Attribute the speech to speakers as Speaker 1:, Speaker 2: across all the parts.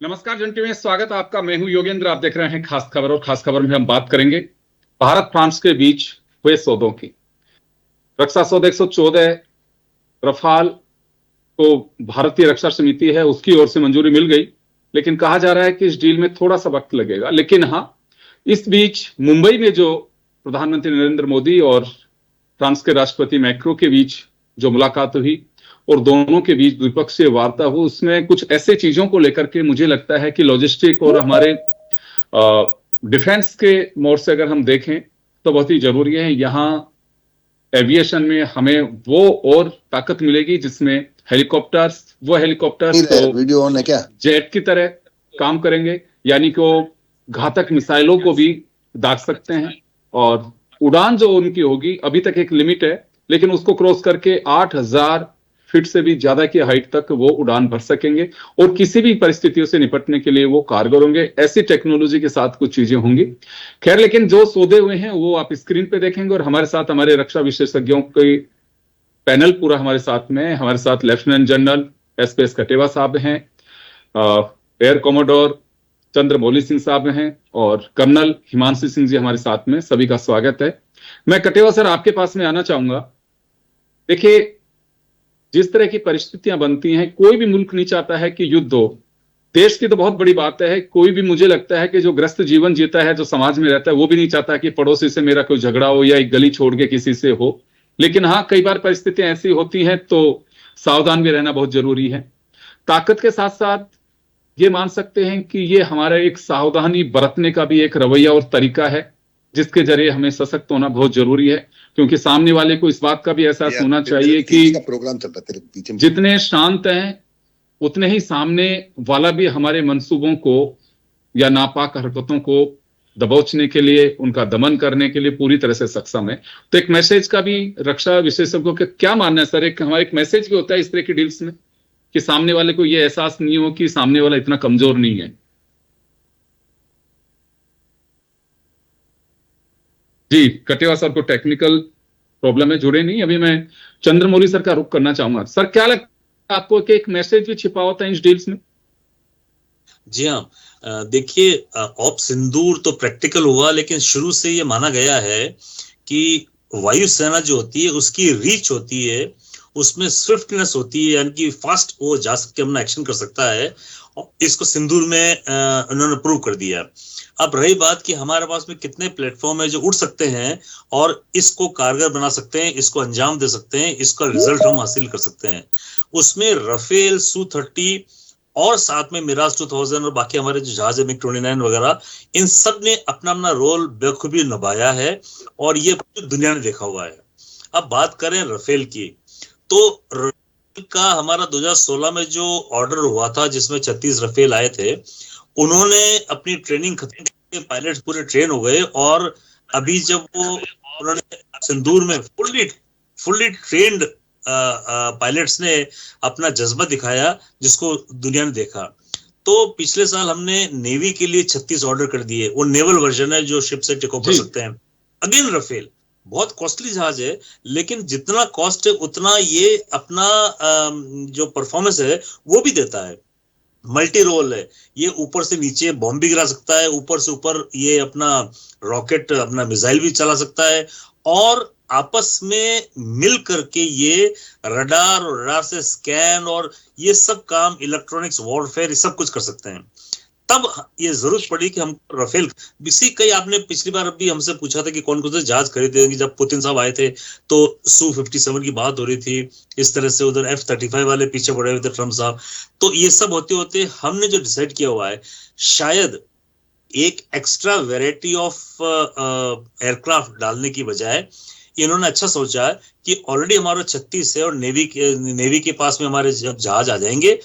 Speaker 1: नमस्कार जंटी में स्वागत है आपका। मैं हूं योगेंद्र। आप देख रहे हैं खास खबर, और खास खबर में हम बात करेंगे भारत फ्रांस के बीच हुए सौदों की। रक्षा सौदा 114 रफाल को भारतीय रक्षा समिति है उसकी ओर से मंजूरी मिल गई, लेकिन कहा जा रहा है कि इस डील में थोड़ा सा वक्त लगेगा। लेकिन हाँ, इस बीच मुंबई में जो प्रधानमंत्री नरेंद्र मोदी और फ्रांस के राष्ट्रपति मैक्रो के बीच जो मुलाकात हुई और दोनों के बीच द्विपक्षीय वार्ता हुई, उसमें कुछ ऐसे चीजों को लेकर के मुझे लगता है कि लॉजिस्टिक और हमारे डिफेंस के मोड से अगर हम देखें तो बहुत ही जरूरी है। यहाँ एविएशन में हमें वो और ताकत मिलेगी जिसमें हेलीकॉप्टर्स तो
Speaker 2: वीडियो ऑन है क्या?
Speaker 1: जेट की तरह काम करेंगे, यानी कि वो घातक मिसाइलों को भी दाग सकते हैं। और उड़ान जो उनकी होगी, अभी तक एक लिमिट है, लेकिन उसको क्रॉस करके 8,000 फीट से भी ज्यादा की हाइट तक वो उड़ान भर सकेंगे और किसी भी परिस्थितियों से निपटने के लिए वो कारगर होंगे। ऐसी टेक्नोलॉजी के साथ कुछ चीजें होंगी। खैर, लेकिन जो सौदे हुए हैं वो आप स्क्रीन पे देखेंगे। और हमारे साथ हमारे रक्षा विशेषज्ञों के पैनल पूरा हमारे साथ में। हमारे साथ लेफ्टिनेंट जनरल एसपीएस कटेवा साहब हैं, एयर कॉमोडोर चंद्रमौली सिंह साहब हैं और कर्नल हिमांशु सिंह जी हमारे साथ में। सभी का स्वागत है। मैं कटेवा सर आपके पास में आना चाहूंगा। देखिए, जिस तरह की परिस्थितियां बनती हैं, कोई भी मुल्क नहीं चाहता है कि युद्ध हो। देश की तो बहुत बड़ी बात है, कोई भी मुझे लगता है कि जो ग्रस्त जीवन जीता है, जो समाज में रहता है, वो भी नहीं चाहता कि पड़ोसी से मेरा कोई झगड़ा हो या एक गली छोड़ के किसी से हो। लेकिन हाँ, कई बार परिस्थितियां ऐसी होती हैं तो सावधान भी रहना बहुत जरूरी है। ताकत के साथ साथ ये मान सकते हैं कि ये हमारा एक सावधानी बरतने का भी एक रवैया और तरीका है, जिसके जरिए हमें सशक्त होना बहुत जरूरी है। क्योंकि सामने वाले को इस बात का भी एहसास होना चाहिए कि
Speaker 2: प्रोग्राम चलता है,
Speaker 1: जितने शांत हैं उतने ही सामने वाला भी हमारे मंसूबों को या नापाक हरकतों को दबोचने के लिए, उनका दमन करने के लिए पूरी तरह से सक्षम है। तो एक मैसेज का भी रक्षा विशेषज्ञों का क्या मानना है सर? एक हमारा एक मैसेज भी होता है इस तरह की डील्स में कि सामने वाले को यह एहसास नहीं हो कि सामने वाला इतना कमजोर नहीं है। जी, कटेवा सर को टेक्निकल प्रॉब्लम है, जुड़े नहीं। अभी मैं चंद्रमौली सर का रुख करना चाहूंगा। सर, क्या लगता है आपको कि एक मैसेज भी छिपा होता है इस डील्स में?
Speaker 3: जी हाँ, देखिए, ऑप सिंदूर तो प्रैक्टिकल हुआ, लेकिन शुरू से ये माना गया है कि वायुसेना जो होती है उसकी रीच होती है, उसमें स्विफ्टनेस होती है, यानी कि फास्ट वो जा सकते, अपना एक्शन कर सकता है। और इसको सिंदूर में उन्होंने प्रूव कर दिया। अब रही बात कि हमारे पास में कितने प्लेटफॉर्म है जो उड़ सकते हैं और इसको कारगर बना सकते हैं, इसको अंजाम दे सकते हैं, इसका रिजल्ट हम हासिल कर सकते हैं। उसमें रफेल, Su-30 और साथ में मिराज 2000 और बाकी हमारे जो जहाज है MiG-29 वगैरह, इन सब ने अपना अपना रोल बखूबी निभाया है और ये दुनिया ने देखा हुआ है। अब बात करें रफेल की, तो रफेल का हमारा 2016 में जो ऑर्डर हुआ था जिसमें 36 रफेल आए थे, उन्होंने अपनी ट्रेनिंग खत्म करके पायलट्स पूरे ट्रेन हो गए। और अभी जब वो उन्होंने सिंदूर में फुल्ली ट्रेन्ड पायलट्स ने अपना जज्बा दिखाया, जिसको दुनिया ने देखा। तो पिछले साल हमने नेवी के लिए 36 ऑर्डर कर दिए। वो नेवल वर्जन है जो शिप से टेक ऑफ कर सकते हैं। अगेन रफेल बहुत कॉस्टली जहाज है, लेकिन जितना कॉस्ट है उतना ये अपना जो परफॉर्मेंस है वो भी देता है। मल्टी रोल है, ये ऊपर से नीचे बॉम्ब भी गिरा सकता है, ऊपर से ऊपर ये अपना रॉकेट, अपना मिसाइल भी चला सकता है। और आपस में मिल करके ये रडार और रडार से स्कैन और ये सब काम, इलेक्ट्रॉनिक्स वॉरफेयर, ये सब कुछ कर सकते हैं। तब ये जरूरत पड़ी कि हम रफेल कई आपने पिछली बार अभी हमसे पूछा था कि कौन कौन से जहाज खरीदेंगे। जब पुतिन साहब आए थे तो Su-57 की बात हो रही थी, इस तरह से उधर F-35 वाले पीछे पड़े हुए थे ट्रम्प साहब। तो ये सब होते होते हमने जो डिसाइड किया हुआ है, शायद एक एक्स्ट्रा वेराइटी ऑफ एयरक्राफ्ट डालने की बजाय इन्होंने अच्छा सोचा है कि ऑलरेडी हमारा 36 है और नेवी के पास में हमारे जब जहाज आ जाएंगे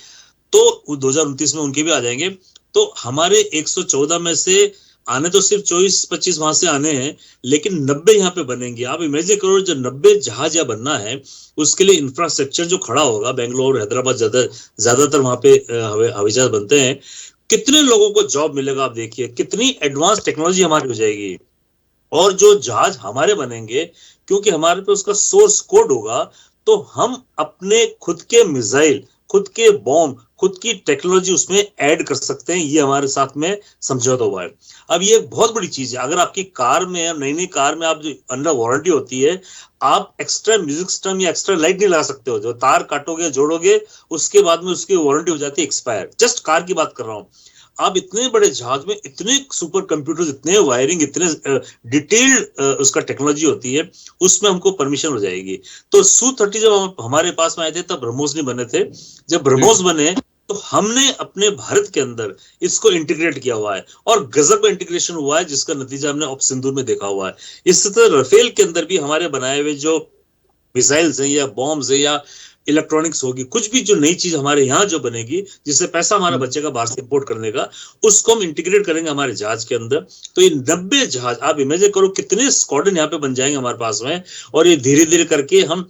Speaker 3: तो 2029 में उनके भी आ जाएंगे। तो हमारे 114 में से आने तो सिर्फ 24-25 वहां से आने हैं, लेकिन 90 यहाँ पे बनेंगे। आप इमेजिन करो, जो 90 जहाज यहाँ बनना है उसके लिए इंफ्रास्ट्रक्चर जो खड़ा होगा, बेंगलोर, हैदराबाद, ज्यादातर वहां पे हवाई जहाज बनते हैं। कितने लोगों को जॉब मिलेगा, आप देखिए कितनी एडवांस टेक्नोलॉजी हमारी हो जाएगी। और जो जहाज हमारे बनेंगे, क्योंकि हमारे पे उसका सोर्स कोड होगा, तो हम अपने खुद के मिसाइल खुद के बॉम्ब, खुद की टेक्नोलॉजी उसमें ऐड कर सकते हैं। ये हमारे साथ में समझौता हुआ है। अब ये बहुत बड़ी चीज है। अगर आपकी कार में, नई कार में आप जो अंडर वारंटी होती है, आप एक्स्ट्रा म्यूजिक सिस्टम या एक्स्ट्रा लाइट नहीं लगा सकते हो। जो तार काटोगे, जोड़ोगे, उसके बाद में उसकी वारंटी हो जाती है एक्सपायर। जस्ट कार की बात कर रहा हूं। आप इतने बड़े जहाज में इतने सुपर कंप्यूटर्स, इतने वायरिंग, इतने डिटेल्ड उसका टेक्नोलॉजी होती है, उसमें हमको परमिशन हो जाएगी। तो Su-30 जब हमारे पास में आए थे तब ब्रह्मोस नहीं बने थे। जब ब्रह्मोस बने तो हमने अपने भारत के अंदर इसको इंटीग्रेट किया हुआ है और गजब का इंटीग्रेशन हुआ है, जिसका नतीजा हमने ऑप सिंदूर में देखा हुआ है। इसी तरह राफेल के अंदर भी हमारे बनाए हुए जो मिसाइल्स हैं या बॉम्ब्स हैं या इलेक्ट्रॉनिक्स होगी, कुछ भी जो नई चीज हमारे यहाँ जो बनेगी, जिससे पैसा हमारा बचेगा बाहर से इंपोर्ट करने का, उसको हम इंटीग्रेट करेंगे हमारे जहाज के अंदर। तो ये 90 जहाज, आप इमेजिन करो कितने स्क्वाड्रन यहाँ पे बन जाएंगे हमारे पास में। और ये धीरे धीरे करके हम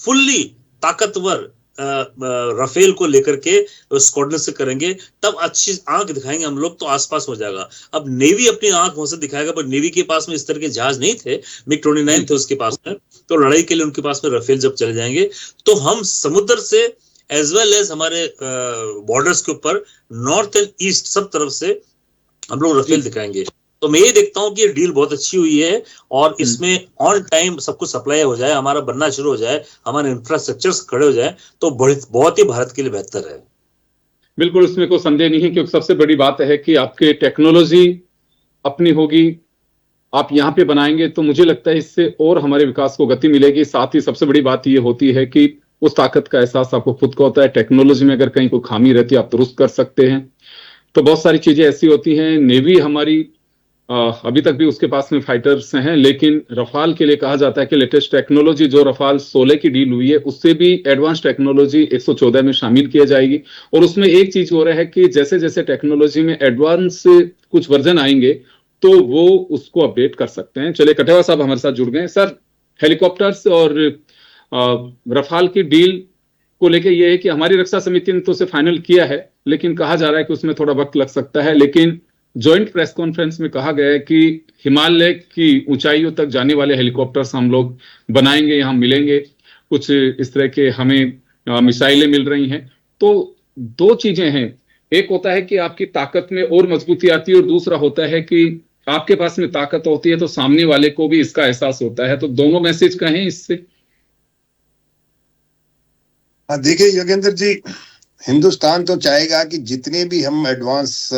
Speaker 3: फुल्ली ताकतवर राफेल को लेकर के स्क्वाड्रन से करेंगे, तब अच्छी आंख दिखाएंगे हम लोग, तो आसपास हो जाएगा। अब नेवी अपनी आंख वहां से दिखाएगा, पर नेवी के पास में इस तरह के जहाज नहीं थे। MiG-29 थे उसके पास में, तो लड़ाई के लिए उनके पास में राफेल जब चले जाएंगे, तो हम समुद्र से एज वेल एज हमारे बॉर्डर्स के ऊपर नॉर्थ एंड ईस्ट सब तरफ से हम लोग राफेल दिखाएंगे। तो मैं ये देखता हूँ कि ये डील बहुत अच्छी हुई है और इसमें ऑन टाइम सब कुछ सप्लाई हो जाए, हमारा बनना शुरू हो जाए, हमारे इंफ्रास्ट्रक्चर खड़े हो जाए, तो बहुत ही भारत के लिए बेहतर है।
Speaker 1: बिल्कुल, इसमें कोई संदेह नहीं है, क्योंकि सबसे बड़ी बात है कि आपके टेक्नोलॉजी अपनी होगी, आप यहाँ पे बनाएंगे, तो मुझे लगता है इससे और हमारे विकास को गति मिलेगी। साथ ही सबसे बड़ी बात ये होती है कि उस ताकत का एहसास आपको खुद को होता है। टेक्नोलॉजी में अगर कहीं कोई खामी रहती है, आप दुरुस्त कर सकते हैं। तो बहुत सारी चीजें ऐसी होती हैं। नेवी हमारी अभी तक भी उसके पास में फाइटर्स हैं, लेकिन रफाल के लिए कहा जाता है कि लेटेस्ट टेक्नोलॉजी जो रफाल 16 की डील हुई है, उससे भी एडवांस टेक्नोलॉजी 114 में शामिल किया जाएगी। और उसमें एक चीज हो रहा है कि जैसे जैसे टेक्नोलॉजी में एडवांस कुछ वर्जन आएंगे, तो वो उसको अपडेट कर सकते हैं। चलिए, कटेवा साहब हमारे साथ जुड़ गए। सर, हेलीकॉप्टर्स और रफाल की डील को लेके ये है कि हमारी रक्षा समिति ने तो उसे फाइनल किया है, लेकिन कहा जा रहा है कि उसमें थोड़ा वक्त लग सकता है। लेकिन जॉइंट प्रेस कॉन्फ्रेंस में कहा गया है कि हिमालय की ऊंचाइयों तक जाने वाले हेलीकॉप्टर्स हम लोग बनाएंगे, यहाँ मिलेंगे। कुछ इस तरह के हमें मिसाइलें मिल रही हैं। तो दो चीजें हैं, एक होता है कि आपकी ताकत में और मजबूती आती है, और दूसरा होता है कि आपके पास में ताकत होती है तो सामने वाले को भी इसका एहसास होता है। तो दोनों मैसेज कहें इससे।
Speaker 2: देखिए योगेंद्र जी, हिंदुस्तान तो चाहेगा कि जितने भी हम एडवांस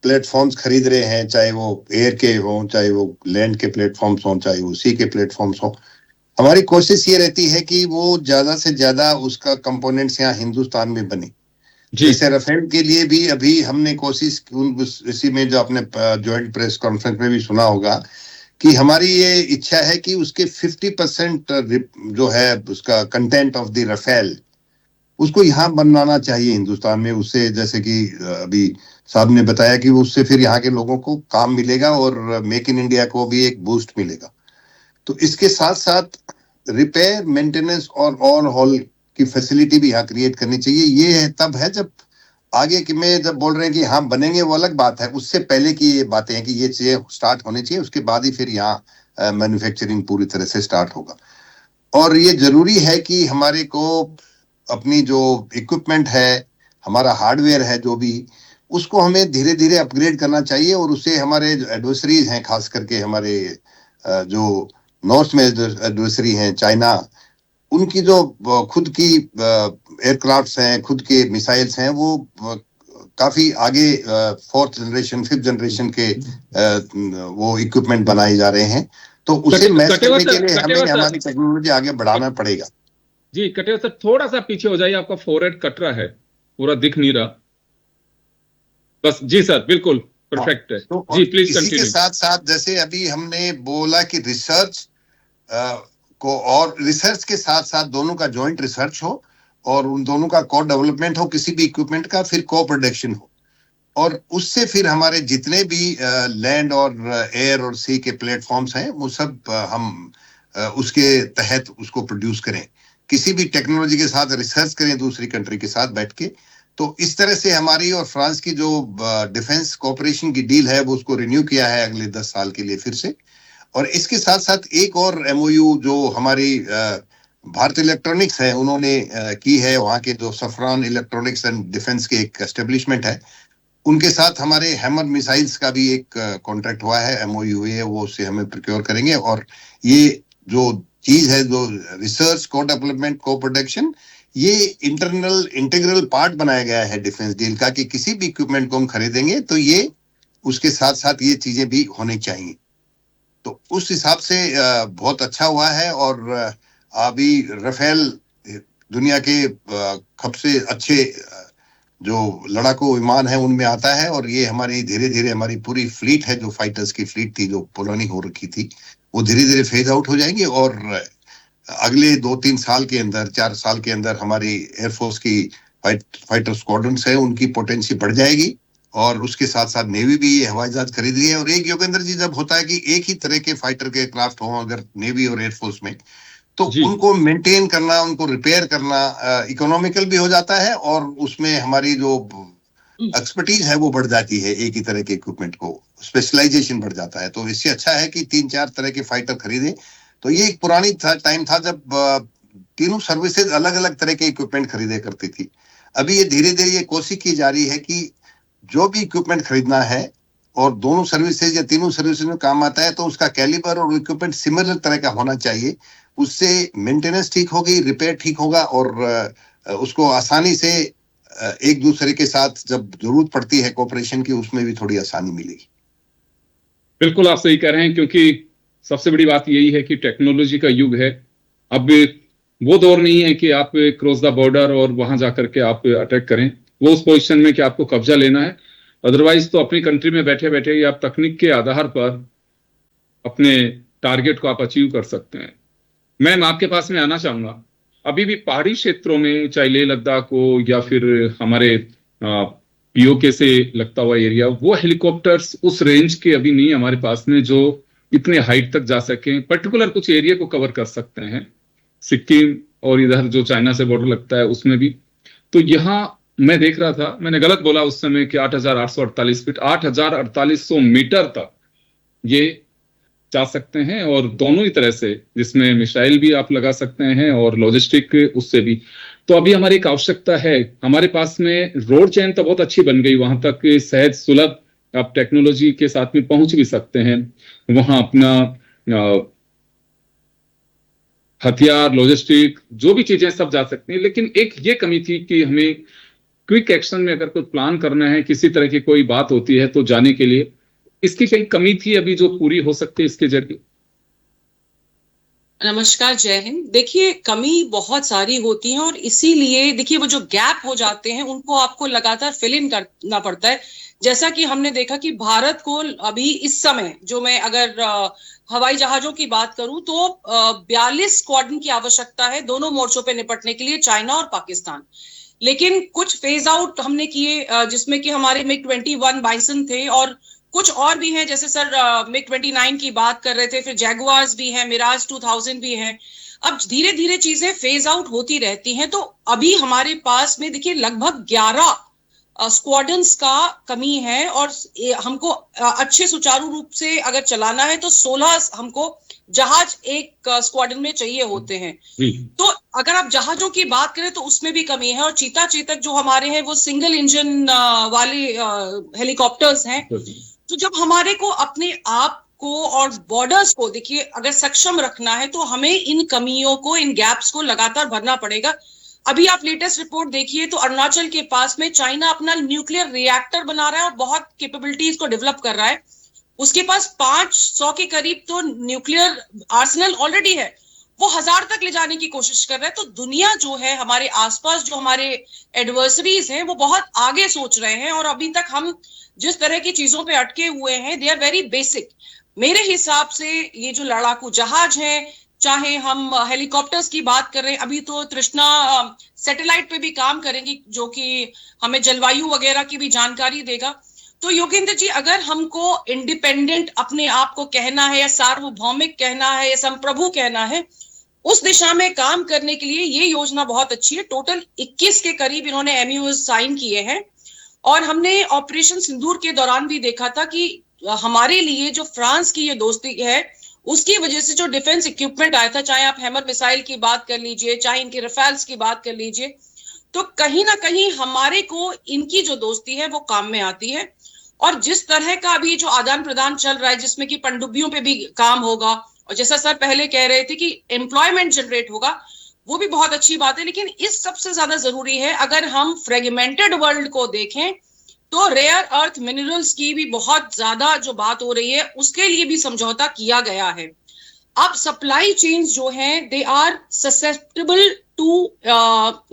Speaker 2: प्लेटफॉर्म्स खरीद रहे हैं, चाहे वो एयर के हों, चाहे वो लैंड के प्लेटफॉर्म्स हों, चाहे वो सी के प्लेटफॉर्म्स हों, हमारी कोशिश ये रहती है कि वो ज्यादा से ज्यादा उसका कंपोनेंट्स यहाँ हिंदुस्तान में बने। जैसे राफेल के लिए भी अभी हमने कोशिश, इसी में जो आपने जॉइंट प्रेस कॉन्फ्रेंस में भी सुना होगा, कि हमारी ये इच्छा है कि उसके 50% जो है उसका कंटेंट ऑफ द राफेल, उसको यहाँ बनवाना चाहिए हिंदुस्तान में। उससे जैसे कि अभी साहब ने बताया कि उससे फिर यहाँ के लोगों को काम मिलेगा और मेक इन इंडिया को भी एक बूस्ट मिलेगा। तो इसके साथ साथ रिपेयर, मेंटेनेंस और ओवरहॉल की फैसिलिटी भी यहाँ क्रिएट करनी चाहिए। ये है तब है जब आगे कि मैं जब बोल रहे हैं कि हाँ बनेंगे, वो अलग बात है। उससे पहले की ये बातें हैं कि ये चीजें स्टार्ट होनी चाहिए, उसके बाद ही फिर यहाँ मैन्युफैक्चरिंग पूरी तरह से स्टार्ट होगा। और ये जरूरी है कि हमारे को अपनी जो इक्विपमेंट है, हमारा हार्डवेयर है, जो भी, उसको हमें धीरे धीरे अपग्रेड करना चाहिए। और उससे हमारे जो एडवर्सरीज हैं, खास करके हमारे जो नॉर्थ में एडवर्सरी हैं, चाइना, उनकी जो खुद की एयरक्राफ्ट्स हैं, खुद के मिसाइल्स हैं, वो काफी आगे 4th जनरेशन 5th जनरेशन के वो इक्विपमेंट बनाए जा रहे हैं। तो उसे मैच करने के लिए हमें हमारी टेक्नोलॉजी आगे बढ़ाना पड़ेगा।
Speaker 1: जी कटेवा सर, थोड़ा सा पीछे हो जाइए, आपका फोरहेड कट रहा है, पूरा दिख नहीं रहा। बस जी सर, बिल्कुल परफेक्ट है। तो जी प्लीज कंटिन्यू।
Speaker 2: इसी के साथ साथ जैसे अभी हमने बोला कि रिसर्च को, और रिसर्च के साथ साथ दोनों का जॉइंट रिसर्च हो और उन दोनों का को डेवलपमेंट हो, किसी भी इक्विपमेंट का, फिर को प्रोडक्शन हो, और उससे फिर हमारे जितने भी लैंड और एयर और सी के प्लेटफॉर्म्स हैं, वो सब हम उसके तहत उसको प्रोड्यूस करें, किसी भी टेक्नोलॉजी के साथ रिसर्च करें दूसरी कंट्री के साथ बैठ के। तो इस तरह से हमारी और फ्रांस की जो डिफेंस कोऑपरेशन की डील है, वो उसको रिन्यू किया है अगले 10 साल के लिए फिर से। और इसके साथ साथ एक और MOU जो हमारी भारत इलेक्ट्रॉनिक्स है, उन्होंने की है। वहाँ के जो सफरान इलेक्ट्रॉनिक्स एंड डिफेंस के एक एस्टेब्लिशमेंट है, उनके साथ हमारे हैमर मिसाइल्स का भी एक कॉन्ट्रैक्ट हुआ है, MOU हुई है, वो उससे हमें प्रोक्योर करेंगे। और ये जो चीज है, जो रिसर्च, को डेवलपमेंट, को प्रोडक्शन, ये इंटीग्रल पार्ट बनाया गया है डिफेंस डील का, कि किसी भी इक्विपमेंट को हम खरीदेंगे तो ये उसके साथ साथ ये चीजें भी होनी चाहिए। तो उस हिसाब से बहुत अच्छा हुआ है। और अभी राफेल दुनिया के सबसे अच्छे जो लड़ाकू विमान है उनमें आता है। और ये हमारी धीरे धीरे हमारी पूरी फ्लीट है, जो फाइटर्स की फ्लीट थी, जो पुरानी हो रखी थी, वो धीरे धीरे फेज आउट हो जाएंगी। और अगले 2-3 साल के अंदर, 4 साल के अंदर हमारी एयरफोर्स की फाइटर स्क्वाड्रन्स है, उनकी पोटेंसी बढ़ जाएगी। और उसके साथ साथ नेवी भी ये हवाई जहाज खरीद रही है। और एक योगेंद्र जी, जब होता है कि एक ही तरह के फाइटर के क्राफ्ट हो अगर नेवी और एयरफोर्स में, तो उनको मेंटेन करना, उनको रिपेयर करना इकोनॉमिकल भी हो जाता है। और उसमें हमारी जो एक्सपर्टीज है वो बढ़ जाती है। एक ही तरह के इक्विपमेंट को स्पेशलाइजेशन बढ़ जाता है। तो इससे अच्छा है कि 3-4 तरह के फाइटर खरीदें। तो ये एक पुरानी टाइम था जब तीनों सर्विसेज अलग अलग तरह के इक्विपमेंट खरीदे करती थी। अभी ये धीरे धीरे ये कोशिश की जा रही है कि जो भी इक्विपमेंट खरीदना है और दोनों सर्विसेज या तीनों सर्विसेज में काम आता है, तो उसका कैलिबर और इक्विपमेंट सिमिलर तरह का होना चाहिए। उससे मेंटेनेंस ठीक होगी, रिपेयर ठीक होगा, और उसको आसानी से एक दूसरे के साथ जब जरूरत पड़ती है कोऑपरेशन की, उसमें भी थोड़ी आसानी मिलेगी।
Speaker 1: बिल्कुल आप सही कह रहे हैं, क्योंकि सबसे बड़ी बात यही है कि टेक्नोलॉजी का युग है। अब वो दौर नहीं है कि आप क्रॉस द बॉर्डर और वहां जाकर के आप अटैक करें, वो उस पोजीशन में कि आपको कब्जा लेना है। अदरवाइज तो अपनी कंट्री में बैठे बैठे ही आप तकनीक के आधार पर अपने टारगेट को आप अचीव कर सकते हैं। मैम, आपके पास में आना चाहूंगा, अभी भी पहाड़ी क्षेत्रों में, चाहे लेह लद्दाख हो या फिर हमारे POK से लगता हुआ एरिया, वो हेलीकॉप्टर्स उस रेंज के अभी नहीं हमारे पास में जो इतने हाइट तक जा सके। पर्टिकुलर कुछ एरिया को कवर कर सकते हैं, सिक्किम और इधर जो चाइना से बॉर्डर लगता है उसमें भी। तो यहाँ मैं देख रहा था, मैंने गलत बोला उस समय कि 8,848 फीट, 8,4800 मीटर तक ये जा सकते हैं। और दोनों ही तरह से, जिसमें मिसाइल भी आप लगा सकते हैं और लॉजिस्टिक उससे भी। तो अभी हमारी एक आवश्यकता है, हमारे पास में रोड चेन तो बहुत अच्छी बन गई, वहां तक सहज सुलभ आप टेक्नोलॉजी के साथ में पहुंच भी सकते हैं। वहां अपना हथियार, लॉजिस्टिक, जो भी चीजें सब जा सकती हैं। लेकिन एक ये कमी थी कि हमें क्विक एक्शन में अगर कोई प्लान करना है, किसी तरह की कोई बात होती है तो जाने के लिए, इसकी कई कमी थी अभी जो पूरी हो सकती है इसके जरिए।
Speaker 4: नमस्कार, जय हिंद। देखिए, कमी बहुत सारी होती है और इसीलिए देखिए वो जो गैप हो जाते हैं उनको आपको लगातार फिल इन करना पड़ता है। जैसा कि हमने देखा कि भारत को अभी इस समय, जो मैं अगर हवाई जहाजों की बात करूं तो 42 स्क्वाड्रन की आवश्यकता है दोनों मोर्चों पे निपटने के लिए, चाइना और पाकिस्तान। लेकिन कुछ फेज आउट हमने किए जिसमें कि हमारे MiG-21 बाइसन थे और कुछ और भी हैं, जैसे सर MiG-29 की बात कर रहे थे, फिर जैगुआर्स भी हैं, मिराज 2000 भी हैं। अब धीरे धीरे चीजें फेज आउट होती रहती हैं। तो अभी हमारे पास में देखिए लगभग 11 स्क्वाड्रन्स का कमी है और हमको अच्छे सुचारू रूप से अगर चलाना है तो 16 हमको जहाज एक स्क्वाड्रन में चाहिए होते हैं। तो अगर आप जहाजों की बात करें तो उसमें भी कमी है। और चीता चेतक जो हमारे हैं वो सिंगल इंजन वाले हेलीकॉप्टर्स हैं। तो जब हमारे को अपने आप को और बॉर्डर्स को देखिए अगर सक्षम रखना है तो हमें इन कमियों को, इन गैप्स को लगातार भरना पड़ेगा। अभी आप लेटेस्ट रिपोर्ट देखिए तो अरुणाचल के पास में चाइना अपना न्यूक्लियर रिएक्टर बना रहा है और बहुत कैपेबिलिटीज को डेवलप कर रहा है। उसके पास 500 के करीब तो न्यूक्लियर आर्सेनल ऑलरेडी है, वो 1000 तक ले जाने की कोशिश कर रहा है। तो दुनिया जो है, हमारे आसपास जो हमारे एडवर्सरीज हैं, वो बहुत आगे सोच रहे हैं और अभी तक हम जिस तरह की चीजों पे अटके हुए हैं, दे आर वेरी बेसिक। मेरे हिसाब से ये जो लड़ाकू जहाज है, चाहे हम हेलीकॉप्टर्स की बात कर रहे हैं, अभी तो तृष्णा सैटेलाइट पे भी काम करेंगी जो कि हमें जलवायु वगैरह की भी जानकारी देगा। तो योगेंद्र जी, अगर हमको इंडिपेंडेंट अपने आप को कहना है या सार्वभौमिक कहना है या संप्रभु कहना है, उस दिशा में काम करने के लिए ये योजना बहुत अच्छी है। टोटल 21 के करीब इन्होंने MOU साइन किए हैं। और हमने ऑपरेशन सिंदूर के दौरान भी देखा था कि हमारे लिए जो फ्रांस की ये दोस्ती है उसकी वजह से जो डिफेंस इक्विपमेंट आया था, चाहे आप हैमर मिसाइल की बात कर लीजिए, चाहे इनके रफेल्स की बात कर लीजिए, तो कहीं ना कहीं हमारे को इनकी जो दोस्ती है वो काम में आती है। और जिस तरह का अभी जो आदान प्रदान चल रहा है, जिसमें कि पनडुब्बियों पे भी काम होगा, और जैसा सर पहले कह रहे थे कि एम्प्लॉयमेंट जनरेट होगा, वो भी बहुत अच्छी बात है। लेकिन इस सबसे ज्यादा जरूरी है, अगर हम फ्रेगमेंटेड वर्ल्ड को देखें तो रेयर अर्थ मिनरल्स की भी बहुत ज्यादा जो बात हो रही है, उसके लिए भी समझौता किया गया है। अब सप्लाई चेन्स जो हैं they are susceptible to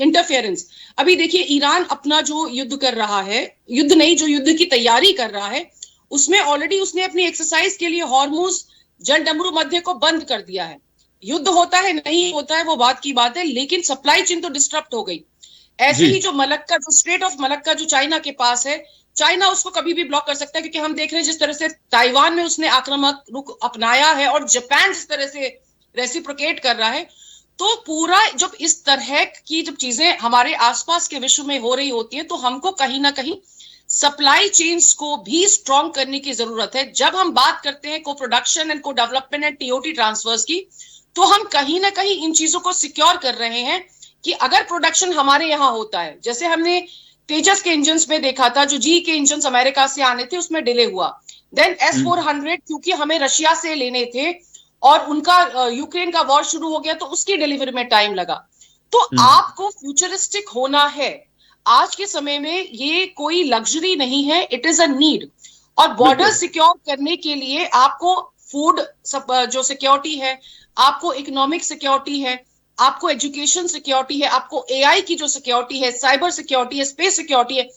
Speaker 4: interference. अभी देखिए ईरान अपना जो युद्ध कर रहा है, युद्ध नहीं, जो युद्ध की तैयारी कर रहा है, उसमें ऑलरेडी उसने अपनी एक्सरसाइज के लिए हॉर्मुज जलडमरू मध्य को बंद कर दिया है। युद्ध होता है नहीं होता है वो बात की बात है, लेकिन सप्लाई चेन तो डिस्टर्ब हो गई। ऐसे ही जो मलक्का, जो स्ट्रेट ऑफ मलक्का जो चाइना के पास है, चाइना उसको कभी भी ब्लॉक कर सकता है, क्योंकि हम देख रहे हैं जिस तरह से ताइवान में उसने आक्रामक रुख अपनाया है और जापान जिस तरह से रेसिप्रोकेट कर रहा है। तो पूरा जब इस तरह की जब चीजें हमारे आसपास के विश्व में हो रही होती हैं, तो हमको कहीं ना कहीं सप्लाई चेन्स को भी स्ट्रॉन्ग करने की जरूरत है। जब हम बात करते हैं को प्रोडक्शन एंड को डेवलपमेंट एंड टीओटी ट्रांसफर्स की, तो हम कहीं ना कहीं इन चीजों को सिक्योर कर रहे हैं कि अगर प्रोडक्शन हमारे यहाँ होता है, जैसे हमने तेजस के इंजन में देखा था, जो जी के इंजन अमेरिका से आने थे उसमें डिले हुआ। देन S-400 क्योंकि हमें रशिया से लेने थे और उनका यूक्रेन का वॉर शुरू हो गया, तो उसकी डिलीवरी में टाइम लगा। तो आपको फ्यूचरिस्टिक होना है। आज के समय में ये कोई लग्जरी नहीं है, इट इज अ नीड। और बॉर्डर सिक्योर करने के लिए आपको फूड जो सिक्योरिटी है, आपको इकोनॉमिक सिक्योरिटी है, आपको एजुकेशन सिक्योरिटी है, आपको एआई की जो सिक्योरिटी है, साइबर सिक्योरिटी है, स्पेस सिक्योरिटी है,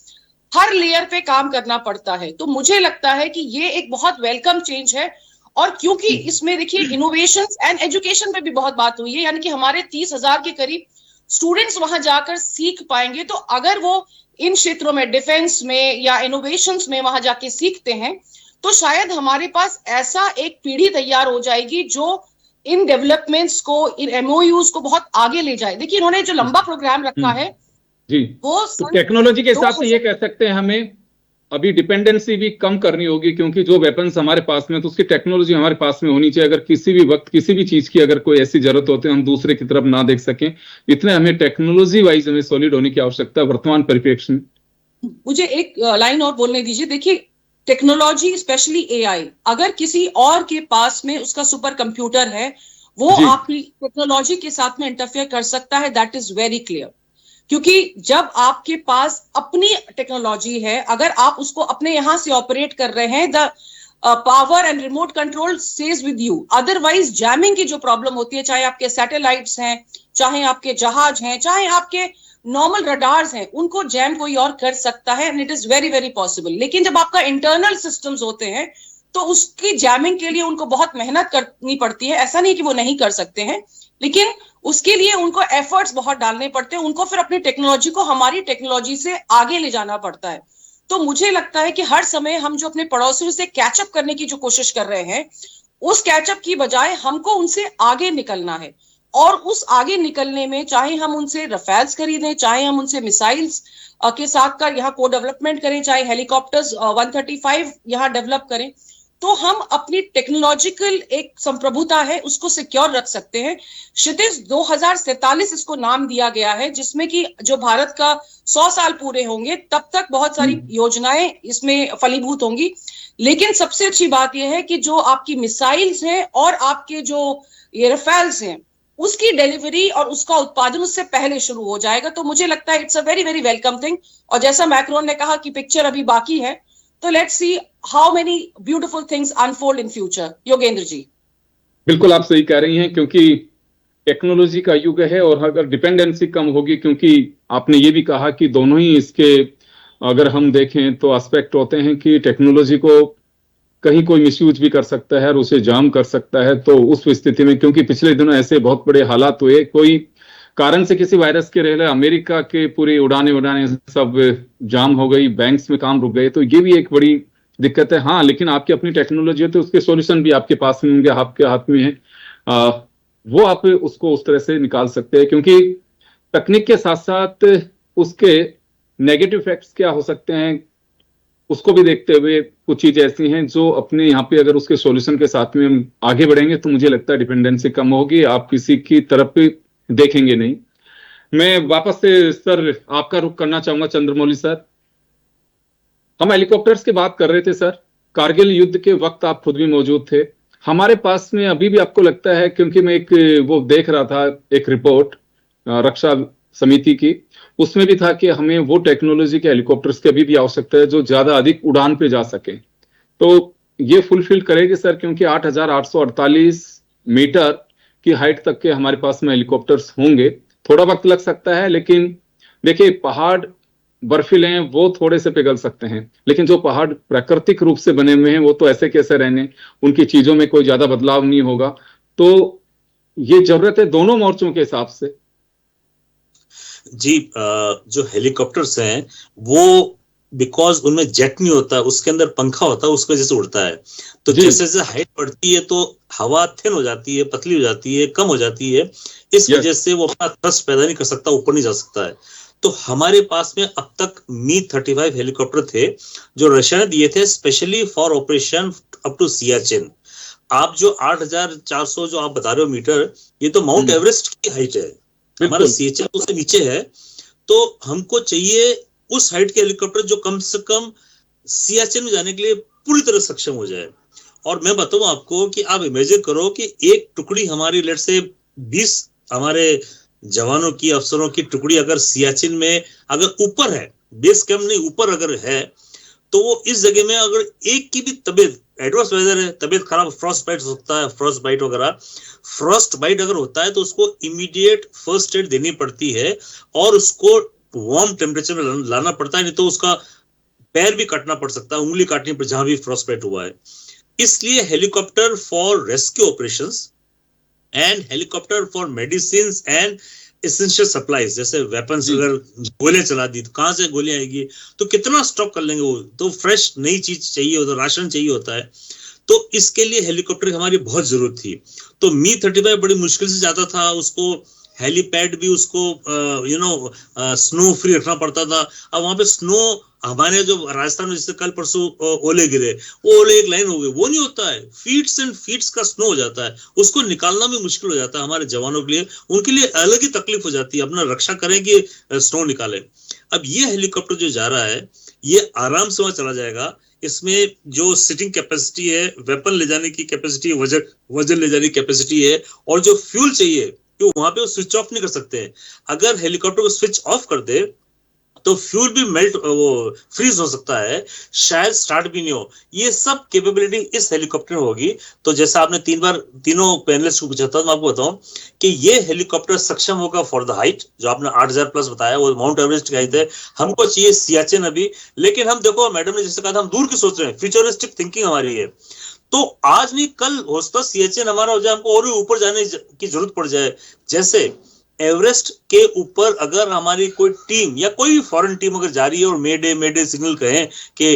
Speaker 4: हर लेयर पे काम करना पड़ता है। तो मुझे लगता है कि ये एक बहुत वेलकम चेंज है। और क्योंकि इसमें देखिए इनोवेशन एंड एजुकेशन पे भी बहुत बात हुई है, यानी कि हमारे 30,000 के करीब स्टूडेंट्स वहां जाकर सीख पाएंगे। तो अगर वो इन क्षेत्रों में, डिफेंस में या इनोवेशंस में वहां जाके सीखते हैं, तो शायद हमारे पास ऐसा एक पीढ़ी तैयार हो जाएगी जो इन डेवलपमेंट्स को, इन एमओयूज को बहुत आगे ले जाए। देखिए इन्होंने जो लंबा प्रोग्राम रखा है
Speaker 1: जी,
Speaker 4: वो
Speaker 1: तो टेक्नोलॉजी के हिसाब से ये कह सकते हैं हमें अभी डिपेंडेंसी भी कम करनी होगी, क्योंकि जो वेपन्स हमारे पास में, तो उसकी टेक्नोलॉजी हमारे पास में होनी चाहिए। अगर किसी भी वक्त किसी भी चीज की अगर कोई ऐसी जरूरत होती है हम दूसरे की तरफ ना देख सकें, इतने हमें टेक्नोलॉजी वाइज हमें सॉलिड होने की आवश्यकता है वर्तमान परिप्रेक्ष्य में।
Speaker 4: मुझे एक लाइन और बोलने दीजिए। देखिए टेक्नोलॉजी, स्पेशली एआई, अगर किसी और के पास में उसका सुपर कंप्यूटर है, वो आपकी टेक्नोलॉजी के साथ में इंटरफेयर कर सकता है, दैट इज वेरी क्लियर। क्योंकि जब आपके पास अपनी टेक्नोलॉजी है, अगर आप उसको अपने यहां से ऑपरेट कर रहे हैं, the power and remote control stage with you. Otherwise jamming की जो प्रॉब्लम होती है, चाहे आपके सैटेलाइट्स हैं, चाहे आपके जहाज हैं, चाहे आपके नॉर्मल रडार्स हैं, उनको जैम कोई और कर सकता है, and it is very very possible. लेकिन जब आपका इंटरनल सिस्टम्स होते हैं, तो उसकी जैमिंग के लिए उनको बहुत मेहनत करनी पड़ती है। ऐसा नहीं कि वो नहीं कर सकते हैं, लेकिन उसके लिए उनको एफर्ट्स बहुत डालने पड़ते हैं। उनको फिर अपनी टेक्नोलॉजी को हमारी टेक्नोलॉजी से आगे ले जाना पड़ता है। तो मुझे लगता है कि हर समय हम जो अपने पड़ोसियों से कैचअप करने की जो कोशिश कर रहे हैं, उस कैचअप की बजाय हमको उनसे आगे निकलना है। और उस आगे निकलने में चाहे हम उनसे रफेल्स खरीदें, चाहे हम उनसे मिसाइल्स के साथ कर यहाँ को डेवलपमेंट करें, चाहे हेलीकॉप्टर्स 135 यहाँ डेवलप करें, तो हम अपनी टेक्नोलॉजिकल एक संप्रभुता है उसको सिक्योर रख सकते हैं। क्षितिज 2047 इसको नाम दिया गया है, जिसमें कि जो भारत का 100 साल पूरे होंगे तब तक बहुत सारी योजनाएं इसमें फलीभूत होंगी। लेकिन सबसे अच्छी बात यह है कि जो आपकी मिसाइल्स हैं और आपके जो ये रफेल्स हैं, उसकी डिलीवरी और उसका उत्पादन उससे पहले शुरू हो जाएगा। तो मुझे लगता है it's a very very welcome thing. और जैसा मैक्रोन ने कहा कि पिक्चर अभी बाकी है, तो let's see how many beautiful things unfold in future. Yogendra ji
Speaker 1: बिल्कुल आप सही कह रही हैं, क्योंकि टेक्नोलॉजी का युग है और अगर डिपेंडेंसी कम होगी, क्योंकि आपने ये भी कहा कि दोनों ही इसके अगर हम देखें तो एस्पेक्ट होते हैं कि टेक्नोलॉजी को कहीं कोई मिसयूज भी कर सकता है और उसे जाम कर सकता है। तो उस स्थिति में, क्योंकि पिछले दिनों ऐसे बहुत बड़े हालात हुए, कोई कारण से किसी वायरस के रहले अमेरिका के पूरी उड़ाने सब जाम हो गई, बैंक्स में काम रुक गए, तो ये भी एक बड़ी दिक्कत है। हाँ, लेकिन आपकी अपनी टेक्नोलॉजी है तो उसके सॉल्यूशन भी आपके पास में होंगे, आपके हाथ में है, वो आप उसको उस तरह से निकाल सकते हैं। क्योंकि तकनीक के साथ साथ उसके नेगेटिव इफेक्ट्स क्या हो सकते हैं, उसको भी देखते हुए कुछ चीजें ऐसी हैं जो अपने यहाँ पे अगर उसके सॉल्यूशन के साथ में हम आगे बढ़ेंगे तो मुझे लगता है डिपेंडेंसी कम होगी, आप किसी की तरफ भी देखेंगे नहीं। मैं वापस से सर आपका रुख करना चाहूंगा चंद्रमौली सर। हम हेलीकॉप्टर्स की बात कर रहे थे सर, कारगिल युद्ध के वक्त आप खुद भी मौजूद थे। हमारे पास में अभी भी आपको लगता है, क्योंकि मैं एक वो देख रहा था एक रिपोर्ट रक्षा समिति की, उसमें भी था कि हमें वो टेक्नोलॉजी के हेलीकॉप्टर्स की अभी भी आवश्यकता है जो ज्यादा अधिक उड़ान पे जा सके। तो ये फुलफिल करेगी सर, क्योंकि 8,848 मीटर की हाइट तक के हमारे पास में हेलीकॉप्टर्स होंगे। थोड़ा वक्त लग सकता है, लेकिन देखिए पहाड़ बर्फीले हैं, वो थोड़े से पिघल सकते हैं, लेकिन जो पहाड़ प्राकृतिक रूप से बने हुए हैं वो तो ऐसे कैसे रहने, उनकी चीजों में कोई ज्यादा बदलाव नहीं होगा। तो ये जरूरत है दोनों मोर्चों के हिसाब से।
Speaker 3: जी, जो हेलीकॉप्टर्स हैं वो बिकॉज उनमें जेट नहीं होता, उसके अंदर पंखा होता है, उसकी वजह से उड़ता है। तो जैसे जैसे हाइट बढ़ती है तो हवा थिन हो जाती है, पतली हो जाती है, कम हो जाती है, इस वजह से वो अपना थ्रस्ट पैदा नहीं कर सकता, ऊपर नहीं जा सकता है। तो हमारे पास में अब तक मी-35 हेलीकॉप्टर थे जो रशिया ने दिए थे specially for operation up to Siachen. आप जो 8,400 जो आप बता रहे हो मीटर, ये तो माउंट एवरेस्ट की हाइट है, हमारा सियाचिन उससे नीचे है। तो हमको चाहिए उस हाइट के हेलीकॉप्टर जो कम से कम सियाचिन में जाने के लिए पूरी तरह सक्षम हो जाए। और मैं बताऊं आपको कि आप इमेजिन करो कि एक टुकड़ी हमारी लेट से 20 हमारे जवानों की, अफसरों की टुकड़ी अगर सियाचिन में अगर ऊपर है, बेस कैंप नहीं ऊपर अगर है, तो वो इस जगह में अगर एक की भी तबीयत, एडवर्स वेदर है, तबीयत खराब, फ्रॉस्ट बाइट हो सकता है, फ्रॉस्ट बाइट वगैरह, फ्रॉस्ट बाइट अगर होता है तो उसको इमीडिएट फर्स्ट एड देनी पड़ती है और उसको वार्म टेम्परेचर में लाना पड़ता है, नहीं तो उसका पैर भी काटना पड़ सकता है, उंगली काटनी पड़ जहां भी फ्रॉस्ट बाइट हुआ है। इसलिए helicopter for rescue operations and helicopter for medicine and essential supplies, जैसे वेपन्स, अगर गोलियां चला दी तो कहां से गोलियां आएगी, तो कितना स्टॉक कर लेंगे, वो तो फ्रेश नई चीज चाहिए होता है, राशन चाहिए होता है। तो इसके लिए हेलीकॉप्टर की हमारी बहुत जरूरत थी। तो मी-35 बड़ी मुश्किल से जाता था, उसको हेलीपैड भी उसको स्नो फ्री रखना पड़ता था। अब वहां पे स्नो, हमारे जो राजस्थान में जैसे कल परसों ओले गिरे, वो ओले एक लाइन हो गए, वो नहीं होता है, फीट्स एंड फीट्स का स्नो हो जाता है, उसको निकालना भी मुश्किल हो जाता है हमारे जवानों के लिए, उनके लिए अलग ही तकलीफ हो जाती है, अपना रक्षा करें कि स्नो निकालें। अब ये हेलीकॉप्टर जो जा रहा है ये आराम से वहां चला जाएगा। इसमें जो सिटिंग कैपेसिटी है, वेपन ले जाने की कैपेसिटी, वजन ले जाने की कैपेसिटी है, और जो फ्यूल चाहिए कि वहां पे वो स्विच ऑफ नहीं कर सकते हैं। अगर हेलीकॉप्टर को स्विच ऑफ कर दे तो फ्यूल भी मेल्ट, वो फ्रीज हो सकता है, शायद स्टार्ट भी नहीं हो। ये सब कैपेबिलिटी इस हेलीकॉप्टर में होगी। तो जैसा आपने तीनों पैनलिस्ट को पूछा था, मैं आपको बताऊं कि ये हेलीकॉप्टर सक्षम होगा फॉर द हाइट, जो आपने 8,000 प्लस बताया, वो माउंट एवरेस्ट की हाइट है। हमको चाहिए सियाचिन अभी, लेकिन हम देखो मैडम ने जैसे कहा था, हम दूर की सोच रहे हैं, फ्यूचरिस्टिक थिंकिंग हमारी है। तो आज नहीं कल हो सकता सियाचिन हमारा हो जाए, हमको और भी ऊपर जाने की जरूरत पड़ जाए। जैसे एवरेस्ट के ऊपर अगर हमारी कोई टीम या कोई भी फॉरेन टीम अगर जा रही है और मेडे सिग्नल कहें कि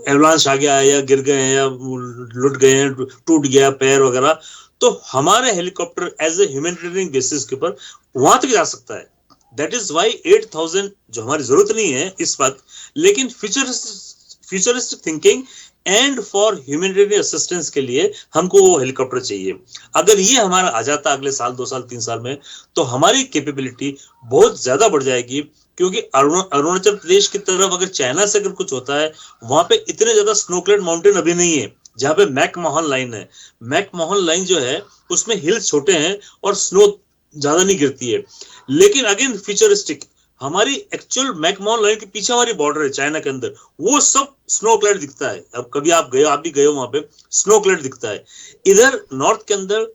Speaker 3: एवलांश आ गया है, या गिर गए हैं, या लुट गए हैं, टूट गया पैर वगैरह, तो हमारे helicopter as a humanitarian basis के ऊपर वहां तक जा सकता है। दैट इज वाई 8,000 जो हमारी जरूरत नहीं है इस वक्त, लेकिन futuristic thinking and for humanitarian assistance के लिए हमको वो हेलीकॉप्टर चाहिए। अगर ये हमारा आ जाता अगले साल, 2 साल, 3 साल में, तो हमारी कैपेबिलिटी बहुत ज्यादा बढ़ जाएगी। क्योंकि अरुणाचल प्रदेश की तरफ अगर चाइना से अगर कुछ होता है, वहां पे इतने ज्यादा स्नोक्लेड माउंटेन अभी नहीं है, जहां पे मैकमोहन लाइन है। मैकमोहन लाइन जो है उसमें हिल्स छोटे हैं और स्नो ज्यादा नहीं गिरती है। लेकिन अगेन फ्यूचरिस्टिक, हमारी एक्चुअल मैकमोहन लाइन के पीछे हमारी बॉर्डर है चाइना के अंदर, वो सब स्नो क्लेड दिखता है। अब कभी आप भी गए हो वहां पे, स्नो क्लेड दिखता है। इधर नॉर्थ के अंदर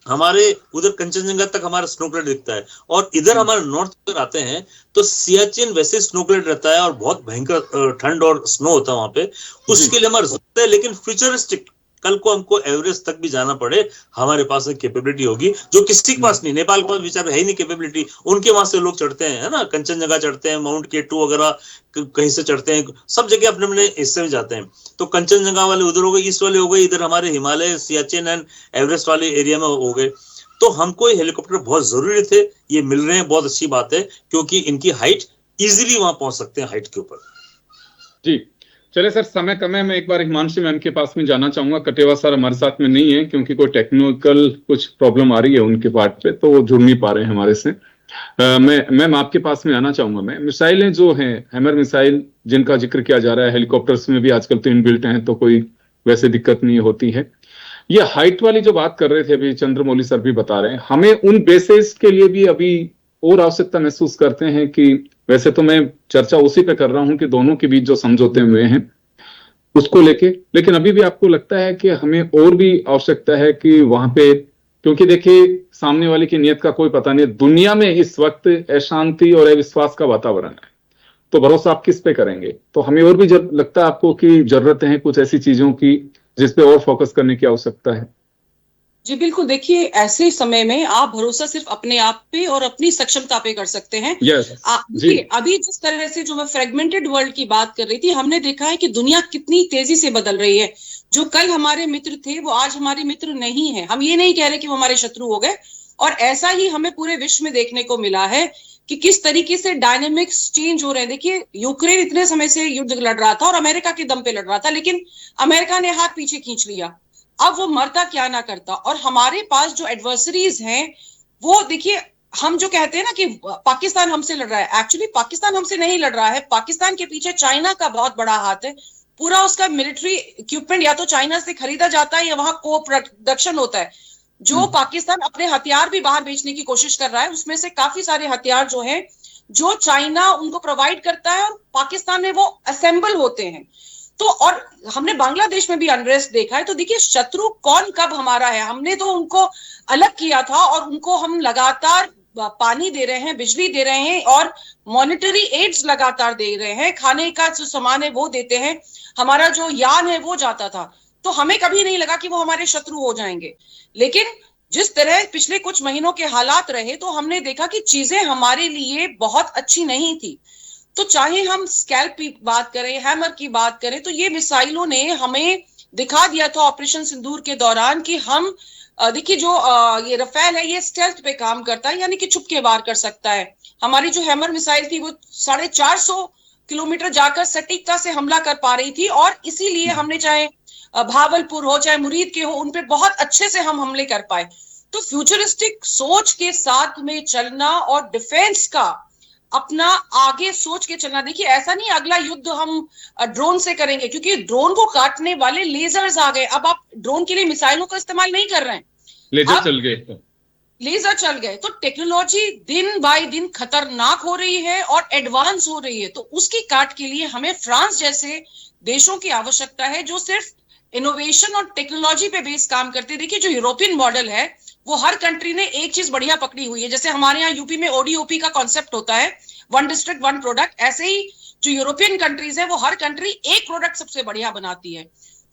Speaker 3: हमारे उधर कंचनजंगा तक हमारा स्नो क्लेड दिखता है, और इधर हमारे नॉर्थ पर आते हैं तो सियाचिन वैसे स्नो क्लेड रहता है और बहुत भयंकर ठंड और स्नो होता है वहां पे। उसके लिए हमारा जरूरत है, लेकिन फ्यूचरिस्टिक, कल को हमको एवरेस्ट तक भी जाना पड़े, हमारे पास एक कैपेबिलिटी होगी जो किसी के पास नहीं। नेपाल के पास बेचारे है ही नहीं कैपेबिलिटी, उनके वहां से लोग चढ़ते हैं, है ना, कंचनजंगा चढ़ते हैं, माउंट K2 वगैरह कहीं से चढ़ते हैं, सब जगह अपने अपने हिस्से में जाते हैं। तो कंचनजंगा वाले उधर हो गए, ईस्ट वाले हो गए, इधर हमारे हिमालय, सियाचिन एंड एवरेस्ट वाले एरिया में हो गए। तो हमको ये हेलीकॉप्टर बहुत जरूरी थे, ये मिल रहे हैं, बहुत अच्छी बात है, क्योंकि इनकी हाइट इजीली वहां पहुंच सकते हैं हाइट के ऊपर।
Speaker 1: जी चले सर, समय कम है, मैं एक बार हिमांशु मैम के पास में जाना चाहूंगा। कटेवा सर हमारे साथ में नहीं है क्योंकि कोई टेक्निकल कुछ प्रॉब्लम आ रही है उनके पार्ट पे, तो वो जुड़ नहीं पा रहे हैं हमारे से। मैम आपके पास में आना चाहूंगा मैं। मिसाइलें जो हैं, हैमर मिसाइल जिनका जिक्र किया जा रहा है, हेलीकॉप्टर्स में भी आजकल तो इनबिल्ट हैं, तो कोई वैसे दिक्कत नहीं होती है। ये हाइट वाली जो बात कर रहे थे अभी चंद्रमौली सर भी बता रहे हैं, हमें उन बेसिस के लिए भी अभी और आवश्यकता महसूस करते हैं कि वैसे तो मैं चर्चा उसी पे कर रहा हूं कि दोनों के बीच जो समझौते हुए हैं उसको लेके, लेकिन अभी भी आपको लगता है कि हमें और भी आवश्यकता है कि वहां पे, क्योंकि देखिए सामने वाले की नीयत का कोई पता नहीं, दुनिया में इस वक्त अशांति और अविश्वास का वातावरण है, तो भरोसा आप किस पे करेंगे? तो हमें और भी लगता है आपको कि जरूरत है कुछ ऐसी चीजों की जिसपे और फोकस करने की आवश्यकता है?
Speaker 4: जी बिल्कुल, देखिए ऐसे समय में आप भरोसा सिर्फ अपने आप पे और अपनी सक्षमता पे कर सकते हैं।
Speaker 1: यस जी।
Speaker 4: अभी जिस तरह से जो मैं फ्रेगमेंटेड वर्ल्ड की बात कर रही थी, हमने देखा है कि दुनिया कितनी तेजी से बदल रही है। जो कल हमारे मित्र थे वो आज हमारे मित्र नहीं है। हम ये नहीं कह रहे कि वो हमारे शत्रु हो गए, और ऐसा ही हमें पूरे विश्व में देखने को मिला है कि किस तरीके से डायनेमिक्स चेंज हो रहे हैं। देखिए यूक्रेन इतने समय से युद्ध लड़ रहा था और अमेरिका के दम पे लड़ रहा था, लेकिन अमेरिका ने हाथ पीछे खींच लिया। अब वो मरता क्या ना करता, और हमारे पास जो एडवर्सरीज हैं वो देखिए, हम जो कहते हैं ना कि पाकिस्तान हमसे लड़ रहा है, एक्चुअली पाकिस्तान हमसे नहीं लड़ रहा है। पाकिस्तान के पीछे चाइना का बहुत बड़ा हाथ है। पूरा उसका मिलिट्री इक्विपमेंट या तो चाइना से खरीदा जाता है या वहां को प्रोडक्शन होता है। जो पाकिस्तान अपने हथियार भी बाहर बेचने की कोशिश कर रहा है, उसमें से काफी सारे हथियार जो हैं जो चाइना उनको प्रोवाइड करता है और पाकिस्तान में वो असेंबल होते हैं। तो और हमने बांग्लादेश में भी अनरेस्ट देखा है। तो देखिए शत्रु कौन कब हमारा है, हमने तो उनको अलग किया था और उनको हम लगातार पानी दे रहे हैं, बिजली दे रहे हैं और मॉनेटरी एड्स लगातार दे रहे हैं, खाने का जो सामान है वो देते हैं, हमारा जो यान है वो जाता था। तो हमें कभी नहीं लगा कि वो हमारे शत्रु हो जाएंगे। लेकिन जिस तरह पिछले कुछ महीनों के हालात रहे तो हमने देखा कि चीजें हमारे लिए बहुत अच्छी नहीं थी। तो चाहे हम स्कैल्प की बात करें, हैमर की बात करें, तो ये मिसाइलों ने हमें दिखा दिया था ऑपरेशन सिंदूर के दौरान कि हम देखिए जो ये रफेल है ये स्टेल्थ पे काम करता है, यानी कि छुप के वार कर सकता है। हमारी जो हैमर मिसाइल थी वो 450 किलोमीटर जाकर सटीकता से हमला कर पा रही थी, और इसीलिए हमने चाहे भावलपुर हो चाहे मुरीद के हो, उन पे बहुत अच्छे से हम हमले कर पाए। तो फ्यूचरिस्टिक सोच के साथ में चलना और डिफेंस का अपना आगे सोच के चलना। देखिए ऐसा नहीं अगला युद्ध हम ड्रोन से करेंगे, क्योंकि ड्रोन को काटने वाले लेजर्स आ गए। अब आप ड्रोन के लिए मिसाइलों का इस्तेमाल नहीं कर रहे हैं,
Speaker 1: लेजर चल गए,
Speaker 4: लेजर चल गए। तो टेक्नोलॉजी दिन बाय दिन खतरनाक हो रही है और एडवांस हो रही है। तो उसकी काट के लिए हमें फ्रांस जैसे देशों की आवश्यकता है जो सिर्फ इनोवेशन और टेक्नोलॉजी पे बेस काम करते हैं। देखिए जो यूरोपियन मॉडल है वो हर कंट्री ने एक चीज बढ़िया पकड़ी हुई है। जैसे हमारे यहाँ यूपी में ओडीओपी का कॉन्सेप्ट होता है, वन डिस्ट्रिक्ट वन प्रोडक्ट, ऐसे ही जो यूरोपियन कंट्रीज है वो हर कंट्री एक प्रोडक्ट सबसे बढ़िया बनाती है।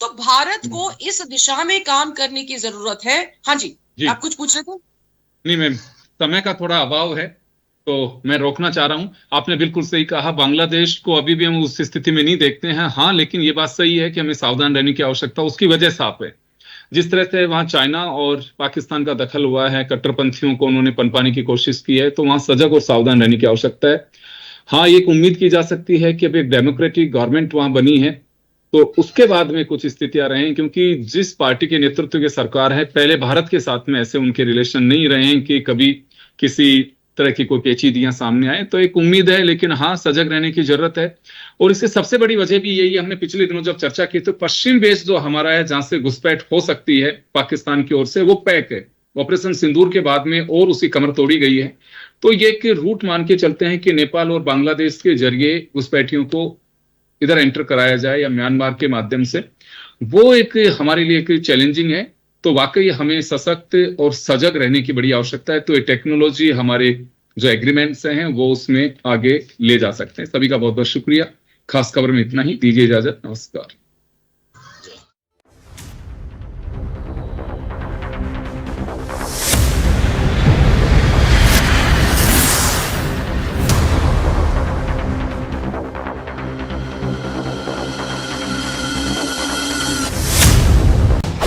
Speaker 4: तो भारत को इस दिशा में काम करने की जरूरत है। हाँ जी, आप कुछ पूछ रहे थे?
Speaker 1: नहीं मैम, समय का थोड़ा अभाव है तो मैं रोकना चाह रहा हूं। आपने बिल्कुल सही कहा, बांग्लादेश को अभी भी हम उस स्थिति में नहीं देखते हैं। हाँ, लेकिन ये बात सही है कि हमें सावधान रहने की आवश्यकता, उसकी वजह साफ है। जिस तरह से वहां चाइना और पाकिस्तान का दखल हुआ है, कट्टरपंथियों को उन्होंने पनपाने की कोशिश की है, तो वहां सजग और सावधान रहने की आवश्यकता है। हाँ, एक उम्मीद की जा सकती है कि अब एक डेमोक्रेटिक गवर्नमेंट वहां बनी है तो उसके बाद में कुछ स्थितियां रहें, क्योंकि जिस पार्टी के नेतृत्व की सरकार है, पहले भारत के साथ में ऐसे उनके रिलेशन नहीं रहे हैं कि कभी किसी तरह की कोई पेचीदियां सामने आए। तो एक उम्मीद है, लेकिन हाँ सजग रहने की जरूरत है। और इसकी सबसे बड़ी वजह भी यही है, हमने पिछले दिनों जब चर्चा की तो पश्चिम बेस जो हमारा है, जहां से घुसपैठ हो सकती है पाकिस्तान की ओर से, वो पैक है। ऑपरेशन सिंदूर के बाद में और उसकी कमर तोड़ी गई है। तो ये एक रूट मान के चलते हैं कि नेपाल और बांग्लादेश के जरिए घुसपैठियों को इधर एंटर कराया जाए या म्यांमार के माध्यम से, वो एक हमारे लिए एक चैलेंजिंग है। तो वाकई हमें सशक्त और सजग रहने की बड़ी आवश्यकता है। तो ये टेक्नोलॉजी हमारे जो एग्रीमेंट्स हैं वो उसमें आगे ले जा सकते हैं। सभी का बहुत बहुत शुक्रिया। खास खबर में इतना ही, दीजिए इजाजत, नमस्कार।